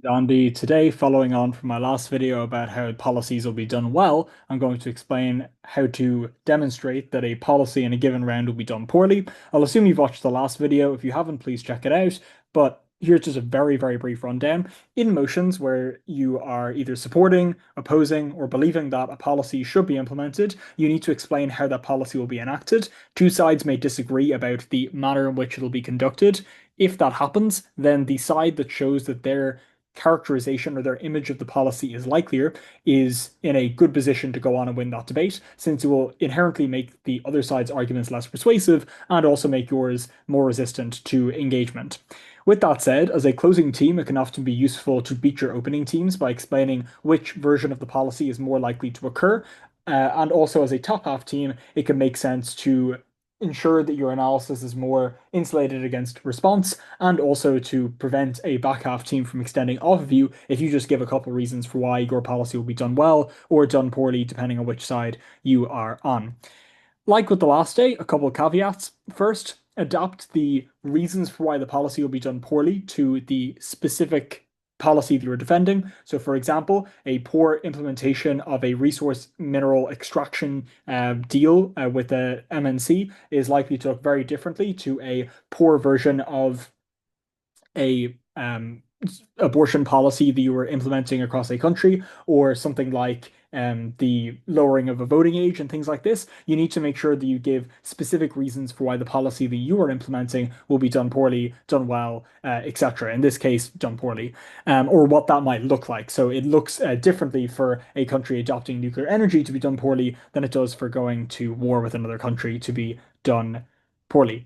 Andy, today, following on from my last video about how policies will be done well, I'm going to explain how to demonstrate that a policy in a given round will be done poorly. I'll assume you've watched the last video. If you haven't, please check it out. But here's just a very, very brief rundown. In motions where you are either supporting, opposing, or believing that a policy should be implemented, you need to explain how that policy will be enacted. Two sides may disagree about the manner in which it'll be conducted. If that happens, then the side that shows that their characterization or their image of the policy is likelier is in a good position to go on and win that debate, since it will inherently make the other side's arguments less persuasive and also make yours more resistant to engagement. With that said, as a closing team, it can often be useful to beat your opening teams by explaining which version of the policy is more likely to occur. And also, as a top half team, it can make sense to ensure that your analysis is more insulated against response and also to prevent a back half team from extending off of you if you just give a couple reasons for why your policy will be done well or done poorly, depending on which side you are on. Like with the last day, a couple of caveats. First, adapt the reasons for why the policy will be done poorly to the specific policy that you're defending. So, for example, a poor implementation of a resource mineral extraction deal with a MNC is likely to look very differently to a poor version of a abortion policy that you were implementing across a country, or something like the lowering of a voting age and things like this. You need to make sure that you give specific reasons for why the policy that you are implementing will be done poorly, done well, etc. In this case, done poorly, or what that might look like. So it looks differently for a country adopting nuclear energy to be done poorly than it does for going to war with another country to be done poorly.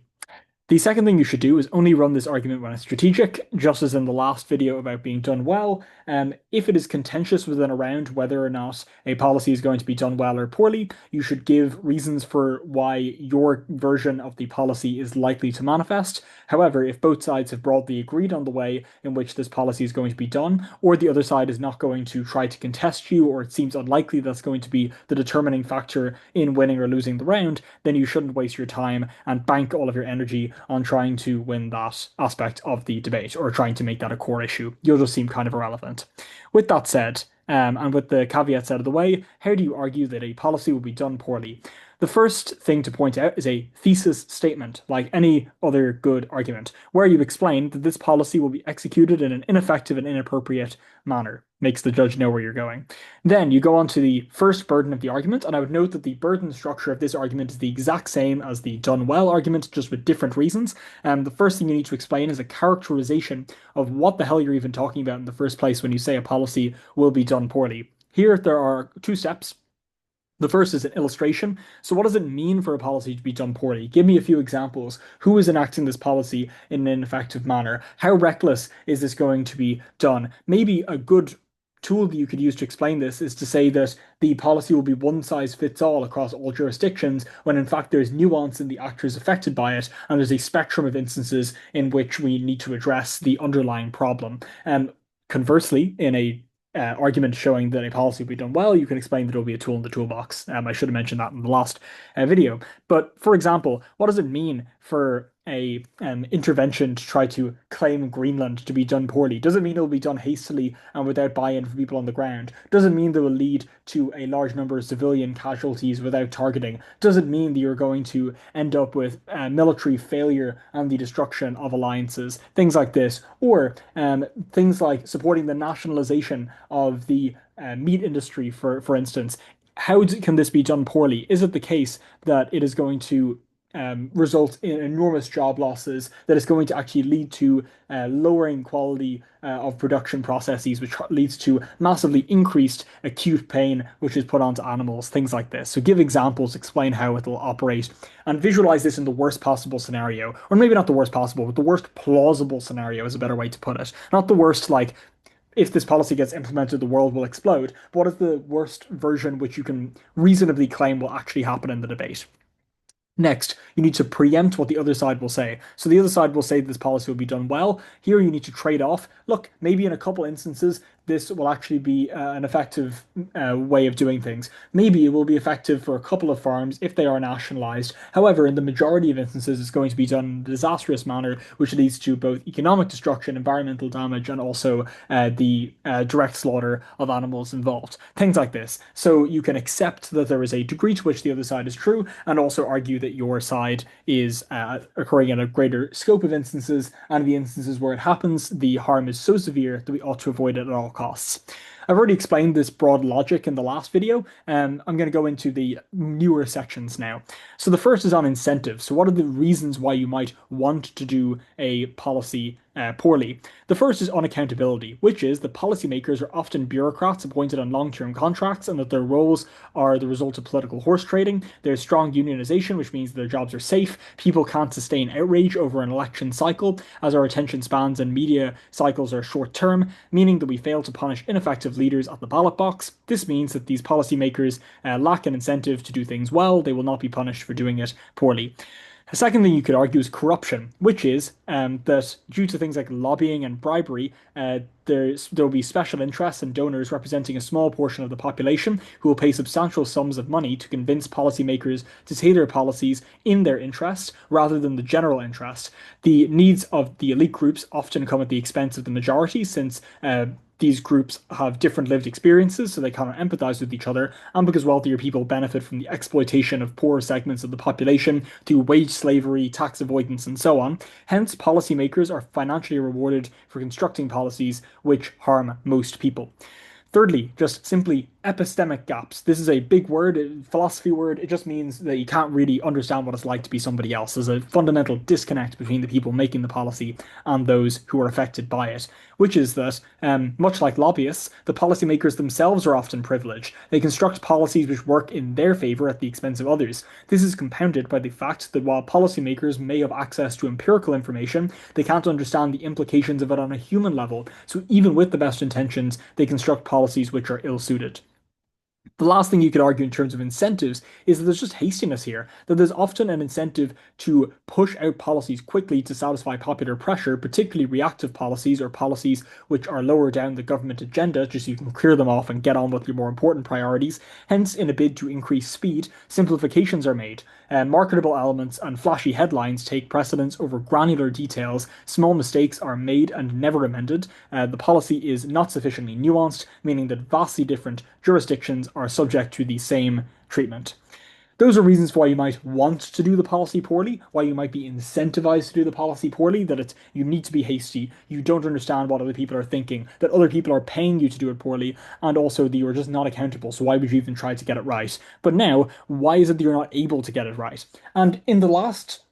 The second thing you should do is only run this argument when it's strategic, just as in the last video about being done well. If it is contentious within a round whether or not a policy is going to be done well or poorly, you should give reasons for why your version of the policy is likely to manifest. However, if both sides have broadly agreed on the way in which this policy is going to be done, or the other side is not going to try to contest you, or it seems unlikely that's going to be the determining factor in winning or losing the round, then you shouldn't waste your time and bank all of your energy on trying to win that aspect of the debate or trying to make that a core issue. You'll just seem kind of irrelevant. With that said, and with the caveats out of the way, how do you argue that a policy will be done poorly? The first thing to point out is a thesis statement, like any other good argument, where you explain that this policy will be executed in an ineffective and inappropriate manner. Makes the judge know where you're going. Then you go on to the first burden of the argument, and I would note that the burden structure of this argument is the exact same as the done well argument, just with different reasons. The first thing you need to explain is a characterization of what the hell you're even talking about in the first place when you say a policy will be done poorly. Here, there are two steps. The first is an illustration. So, what does it mean for a policy to be done poorly? Give me a few examples. Who is enacting this policy in an ineffective manner? How reckless is this going to be done? Maybe a good tool that you could use to explain this is to say that the policy will be one size fits all across all jurisdictions, when in fact there's nuance in the actors affected by it, and there's a spectrum of instances in which we need to address the underlying problem. Conversely, in a argument showing that a policy will be done well, you can explain that it'll be a tool in the toolbox. I should have mentioned that in the last video. But for example, what does it mean for a intervention to try to claim Greenland to be done poorly? Does it mean it will be done hastily and without buy-in from people on the ground? Does it mean that will lead to a large number of civilian casualties without targeting? Does it mean that you're going to end up with military failure and the destruction of alliances? Things like this, or things like supporting the nationalization of the meat industry, for instance. Can this be done poorly? Is it the case that it is going to result in enormous job losses, that is going to actually lead to lowering quality of production processes, which leads to massively increased acute pain, which is put onto animals, things like this. So give examples, explain how it will operate, and visualize this in the worst possible scenario, or maybe not the worst possible, but the worst plausible scenario is a better way to put it. Not the worst, like, if this policy gets implemented, the world will explode. But what is the worst version which you can reasonably claim will actually happen in the debate? Next, you need to preempt what the other side will say. So the other side will say this policy will be done well. Here you need to trade off. Look, maybe in a couple instances, this will actually be an effective way of doing things. Maybe it will be effective for a couple of farms if they are nationalized. However, in the majority of instances, it's going to be done in a disastrous manner, which leads to both economic destruction, environmental damage, and also the direct slaughter of animals involved. Things like this. So you can accept that there is a degree to which the other side is true, and also argue that your side is occurring in a greater scope of instances, and the instances where it happens, the harm is so severe that we ought to avoid it at all costs. I've already explained this broad logic in the last video, and I'm going to go into the newer sections now. So the first is on incentives. So what are the reasons why you might want to do a policy poorly? The first is unaccountability, which is that policymakers are often bureaucrats appointed on long-term contracts and that their roles are the result of political horse trading. There's strong unionization, which means their jobs are safe. People can't sustain outrage over an election cycle, as our attention spans and media cycles are short-term, meaning that we fail to punish ineffective leaders at the ballot box. This means that these policymakers lack an incentive to do things well. They will not be punished for doing it poorly. A second thing you could argue is corruption, which is that due to things like lobbying and bribery, there will be special interests and donors representing a small portion of the population who will pay substantial sums of money to convince policymakers to tailor policies in their interest rather than the general interest. The needs of the elite groups often come at the expense of the majority, since these groups have different lived experiences, so they cannot empathize with each other, and because wealthier people benefit from the exploitation of poorer segments of the population through wage slavery, tax avoidance, and so on. Hence, policymakers are financially rewarded for constructing policies which harm most people. Thirdly, just simply epistemic gaps. This is a big word, a philosophy word. It just means that you can't really understand what it's like to be somebody else. There's a fundamental disconnect between the people making the policy and those who are affected by it, which is that, much like lobbyists, the policymakers themselves are often privileged. They construct policies which work in their favor at the expense of others. This is compounded by the fact that while policymakers may have access to empirical information, they can't understand the implications of it on a human level. So even with the best intentions, they construct policies which are ill-suited. The last thing you could argue in terms of incentives is that there's just hastiness here, that there's often an incentive to push out policies quickly to satisfy popular pressure, particularly reactive policies or policies which are lower down the government agenda, just so you can clear them off and get on with your more important priorities. Hence, in a bid to increase speed, simplifications are made. Marketable elements and flashy headlines take precedence over granular details. Small mistakes are made and never amended. The policy is not sufficiently nuanced, meaning that vastly different jurisdictions are subject to the same treatment. Those are reasons why you might want to do the policy poorly, why you might be incentivized to do the policy poorly, that it's you need to be hasty, you don't understand what other people are thinking, that other people are paying you to do it poorly, and also that you're just not accountable, so why would you even try to get it right? But now, why is it that you're not able to get it right? And in the last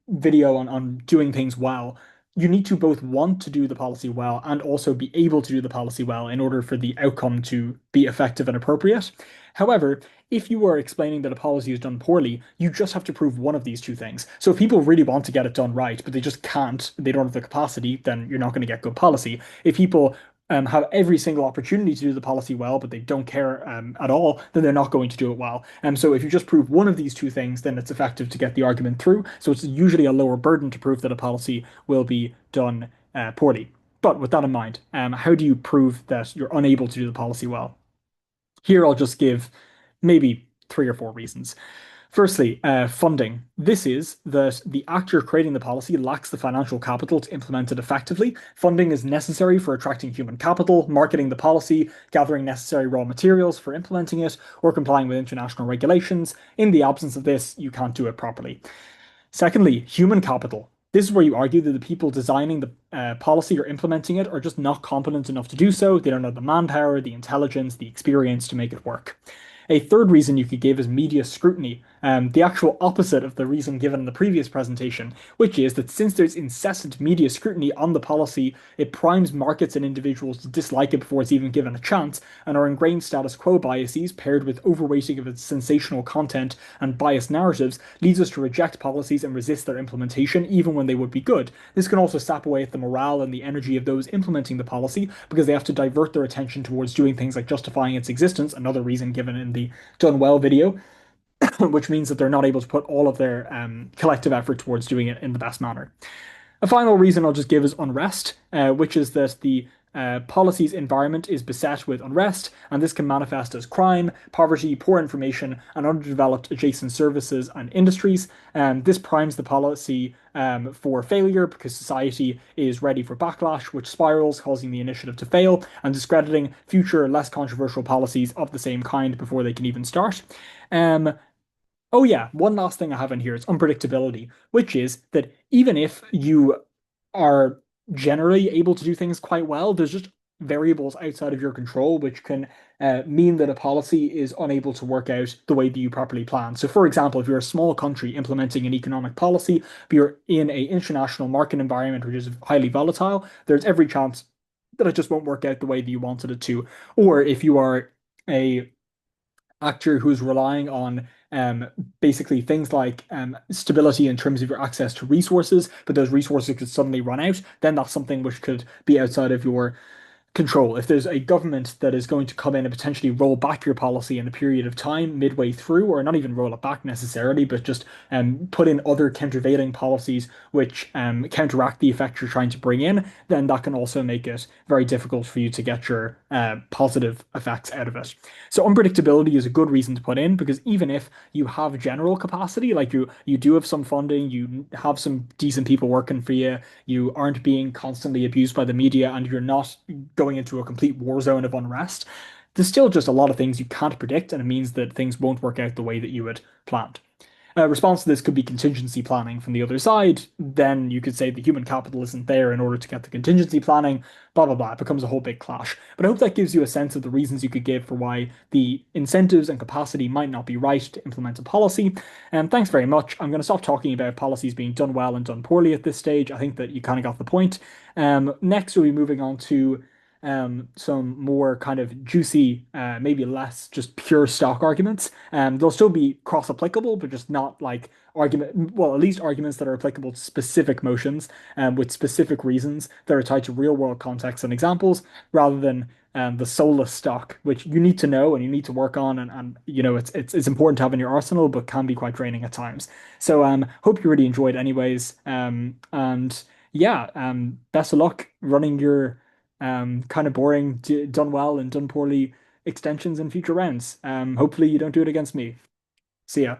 video on doing things well, you need to both want to do the policy well and also be able to do the policy well in order for the outcome to be effective and appropriate. However, if you are explaining that a policy is done poorly, you just have to prove one of these two things. So if people really want to get it done right, but they just can't, they don't have the capacity, then you're not going to get good policy. If people have every single opportunity to do the policy well, but they don't care at all, then they're not going to do it well. So if you just prove one of these two things, then it's effective to get the argument through. So it's usually a lower burden to prove that a policy will be done poorly. But with that in mind, how do you prove that you're unable to do the policy well? Here I'll just give maybe 3 or 4 reasons. Firstly, funding. This is that the actor creating the policy lacks the financial capital to implement it effectively. Funding is necessary for attracting human capital, marketing the policy, gathering necessary raw materials for implementing it, or complying with international regulations. In the absence of this, you can't do it properly. Secondly, human capital. This is where you argue that the people designing the policy or implementing it are just not competent enough to do so. They don't have the manpower, the intelligence, the experience to make it work. A third reason you could give is media scrutiny, the actual opposite of the reason given in the previous presentation, which is that since there's incessant media scrutiny on the policy, it primes markets and individuals to dislike it before it's even given a chance, and our ingrained status quo biases, paired with overweighting of its sensational content and biased narratives, leads us to reject policies and resist their implementation, even when they would be good. This can also sap away at the morale and the energy of those implementing the policy, because they have to divert their attention towards doing things like justifying its existence, another reason given in the done well video, which means that they're not able to put all of their collective effort towards doing it in the best manner. A final reason I'll just give is unrest, which is that the policy's environment is beset with unrest, and this can manifest as crime, poverty, poor information, and underdeveloped adjacent services and industries. This primes the policy for failure because society is ready for backlash, which spirals, causing the initiative to fail and discrediting future, less controversial policies of the same kind before they can even start. Um, Oh yeah, one last thing I have in here is unpredictability, which is that even if you are generally able to do things quite well, there's just variables outside of your control which can mean that a policy is unable to work out the way that you properly plan. So, for example, if you're a small country implementing an economic policy, but you're in a international market environment which is highly volatile, there's every chance that it just won't work out the way that you wanted it to. Or if you are a actor who's relying on basically things like stability in terms of your access to resources, but those resources could suddenly run out, then that's something which could be outside of your control. If there's a government that is going to come in and potentially roll back your policy in a period of time midway through, or not even roll it back necessarily, but just put in other countervailing policies which counteract the effect you're trying to bring in, then that can also make it very difficult for you to get your positive effects out of it. So unpredictability is a good reason to put in because even if you have general capacity, like you do have some funding, you have some decent people working for you, you aren't being constantly abused by the media, and you're not going into a complete war zone of unrest, there's still just a lot of things you can't predict, and it means that things won't work out the way that you had planned. A response to this could be contingency planning from the other side. Then you could say the human capital isn't there in order to get the contingency planning, blah, blah, blah. It becomes a whole big clash. But I hope that gives you a sense of the reasons you could give for why the incentives and capacity might not be right to implement a policy. And thanks very much. I'm going to stop talking about policies being done well and done poorly at this stage. I think that you kind of got the point. Next, we'll be moving on to some more kind of juicy, maybe less just pure stock arguments. They'll still be cross-applicable, but just not like argument, well, at least arguments that are applicable to specific motions with specific reasons that are tied to real-world contexts and examples, rather than the soulless stock, which you need to know and you need to work on, and you know it's important to have in your arsenal, but can be quite draining at times. So hope you really enjoyed anyways. And yeah, best of luck running your kind of boring, done well and done poorly extensions in future rounds. Hopefully you don't do it against me. See ya.